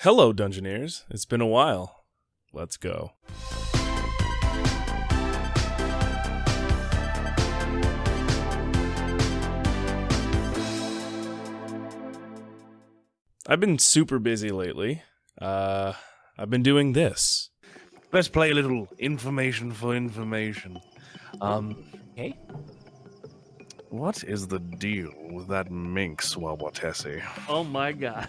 Hello, Dungeoneers. It's been a while. Let's go. I've been super busy lately. I've been doing this. Let's play a little information for information. Okay. What is the deal with that mink Swabwatesi? Oh my god.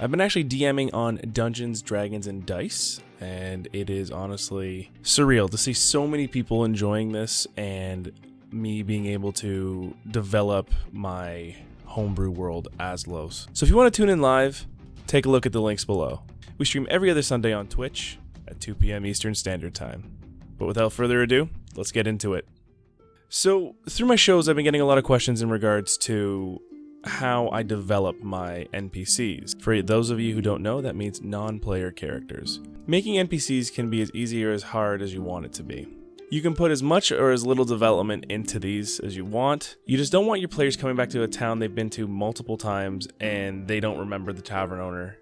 I've been actually DMing on Dungeons, Dragons, and Dice, and it is honestly surreal to see so many people enjoying this and me being able to develop my homebrew world as Los. So if you want to tune in live, take a look at the links below. We stream every other Sunday on Twitch at 2 p.m. Eastern Standard Time. But without further ado, let's get into it. So through my shows, I've been getting a lot of questions in regards to how I develop my NPCs. For those of you who don't know, that means non-player characters. Making NPCs can be as easy or as hard as you want it to be. You can put as much or as little development into these as you want. You just don't want your players coming back to a town they've been to multiple times and they don't remember the tavern owner.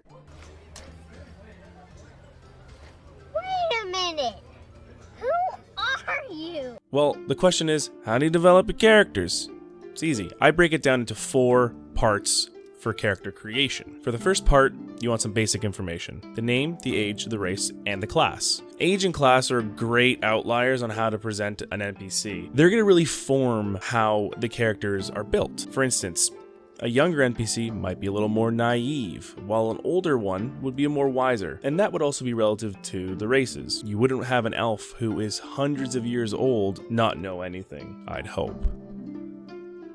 Wait a minute! Who are you? Well, the question is, how do you develop your characters? It's easy. I break it down into 4 parts for character creation. For the first part, you want some basic information. The name, the age, the race, and the class. Age and class are great outliers on how to present an NPC. They're going to really form how the characters are built. For instance, a younger NPC might be a little more naive, while an older one would be more wiser. And that would also be relative to the races. You wouldn't have an elf who is hundreds of years old not know anything, I'd hope.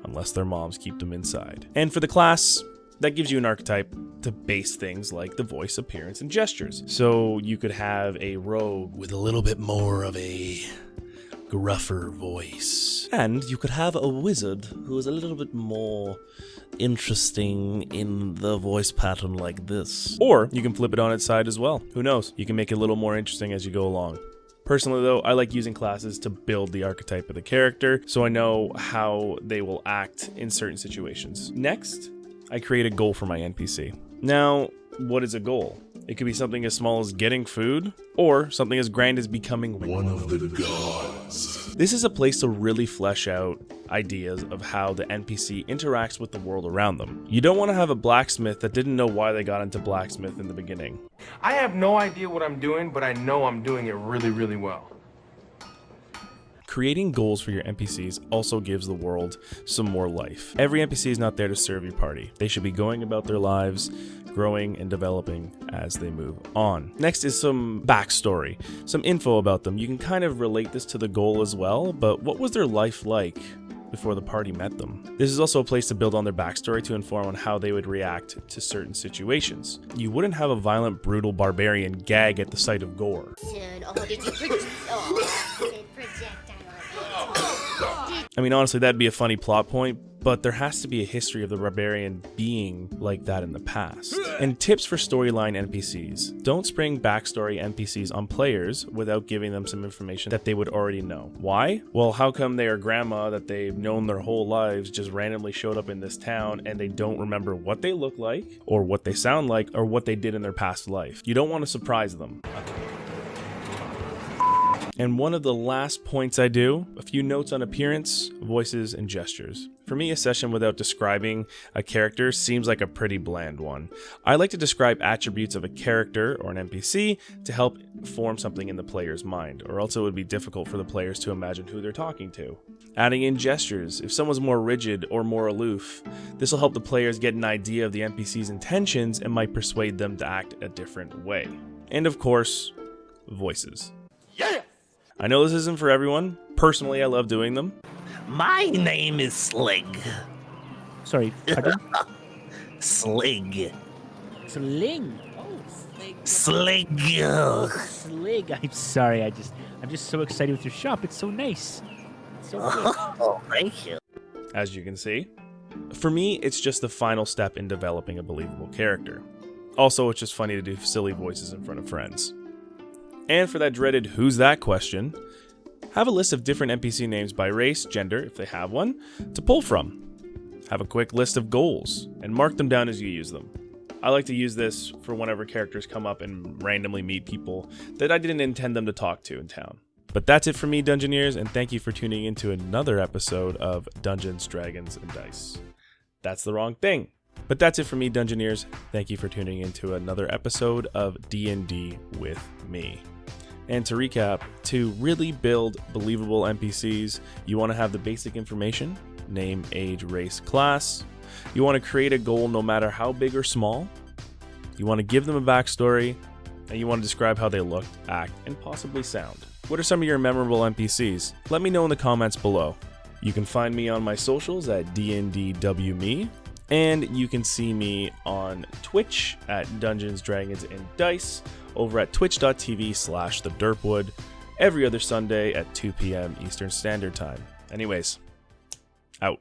Unless their moms keep them inside. And for the class, that gives you an archetype to base things like the voice, appearance, and gestures. So you could have a rogue with a little bit more of a gruffer voice. And you could have a wizard who is a little bit more interesting in the voice pattern like this. Or you can flip it on its side as well. Who knows? You can make it a little more interesting as you go along. Personally though, I like using classes to build the archetype of the character so I know how they will act in certain situations. Next, I create a goal for my NPC. Now, what is a goal? It could be something as small as getting food, or something as grand as becoming one of the gods. This is a place to really flesh out ideas of how the NPC interacts with the world around them. You don't want to have a blacksmith that didn't know why they got into blacksmith in the beginning. I have no idea what I'm doing, but I know I'm doing it really, really well. Creating goals for your NPCs also gives the world some more life. Every NPC is not there to serve your party. They should be going about their lives, growing and developing as they move on. Next is some backstory, some info about them. You can kind of relate this to the goal as well, but what was their life like before the party met them? This is also a place to build on their backstory to inform on how they would react to certain situations. You wouldn't have a violent, brutal barbarian gag at the sight of gore. I mean, honestly, that'd be a funny plot point, but there has to be a history of the barbarian being like that in the past. And tips for storyline NPCs. Don't spring backstory NPCs on players without giving them some information that they would already know. Why? Well, how come their grandma that they've known their whole lives just randomly showed up in this town and they don't remember what they look like, or what they sound like, or what they did in their past life? You don't want to surprise them. And one of the last points I do, a few notes on appearance, voices, and gestures. For me, a session without describing a character seems like a pretty bland one. I like to describe attributes of a character or an NPC to help form something in the player's mind, or else it would be difficult for the players to imagine who they're talking to. Adding in gestures. If someone's more rigid or more aloof, this will help the players get an idea of the NPC's intentions and might persuade them to act a different way. And of course, voices. Yeah! I know this isn't for everyone. Personally, I love doing them. My name is Slig. Sorry, pardon? Slig. Sling. Oh, Slig. Slig. Oh, Slig. I'm sorry. I'm just so excited with your shop. It's so nice. It's so good. Oh, thank you. As you can see. For me, it's just the final step in developing a believable character. Also, it's just funny to do silly voices in front of friends. And for that dreaded who's that question, have a list of different NPC names by race, gender, if they have one, to pull from. Have a quick list of goals, and mark them down as you use them. I like to use this for whenever characters come up and randomly meet people that I didn't intend them to talk to in town. But that's it for me, Dungeoneers, and thank you for tuning into another episode of Dungeons, Dragons, and Dice. That's the wrong thing. But that's it for me, Dungeoneers. Thank you for tuning into another episode of D&D with me. And to recap, to really build believable NPCs, you want to have the basic information, name, age, race, class. You want to create a goal no matter how big or small. You want to give them a backstory, and you want to describe how they look, act, and possibly sound. What are some of your memorable NPCs? Let me know in the comments below. You can find me on my socials at DNDWme, and you can see me on Twitch at Dungeons, Dragons, and Dice over at twitch.tv/thederpwood every other Sunday at 2 p.m. Eastern Standard Time. Anyways, out.